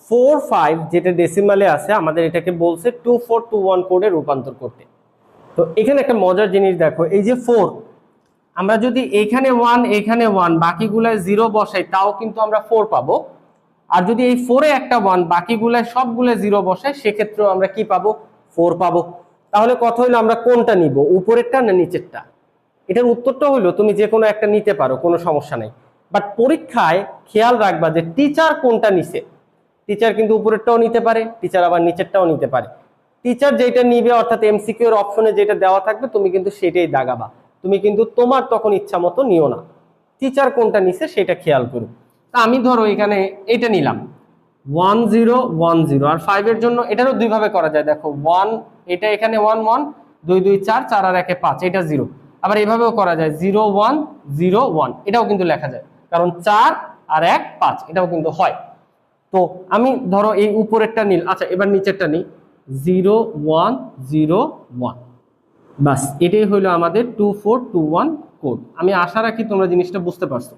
45 যেটা ডেসিমালে আছে আমাদের এটাকে বলছে 2421 কোডে রূপান্তর করতে। তো এখানে একটা মজার জিনিস দেখো, এই যে 4 আমরা যদি এখানে 1 এখানে 1 বাকিগুলায় 0 বসাই তাও কিন্তু আমরা 4 পাবো। আর যদি এই 4 এ একটা 1 বাকিগুলায় সবগুলায় 0 বসাই সেক্ষেত্রেও আমরা কি পাবো? 4 পাবো। তাহলে কথা হলো আমরা কোনটা নিব, উপরেরটা না নিচেরটা? এটার উত্তরটা হলো তুমি যে কোনো একটা নিতে পারো, কোনো সমস্যা নাই। বাট পরীক্ষায় খেয়াল রাখবা যে টিচার কোনটা নিছে। টিচার কিন্তু উপরেরটাও নিতে পারে, টিচার আবার নিচেরটাও নিতে পারে। টিচার যেটা নিবে অর্থাৎ এমসিকিউ এর অপশনে যেটা দেওয়া থাকবে তুমি কিন্তু সেটাই দাগাবা, তুমি কিন্তু তোমার তখন ইচ্ছা মতো নিও না। টিচার কোনটা নিছে সেটা খেয়াল করো। তা আমি ধরো এখানে এটা নিলাম 1010, আর 5 এর জন্য এটারও দুই ভাবে করা যায়। দেখো 1 এটা এখানে 1 1 2 2 4 4 আর 1 5 এটা 0। আবার এইভাবেও করা যায় 0 1 0 1, এটাও কিন্তু লেখা যায়, কারণ 4 আর 1 5 এটাও কিন্তু হয়। তো আমি ধরো এই উপরেরটা নিল, আচ্ছা এবার নিচেরটা নিই 0 1 0 1। বাস এটাই হলো আমাদের 2421 কোড। আমি আশা রাখি তোমরা জিনিসটা বুঝতে পারছো।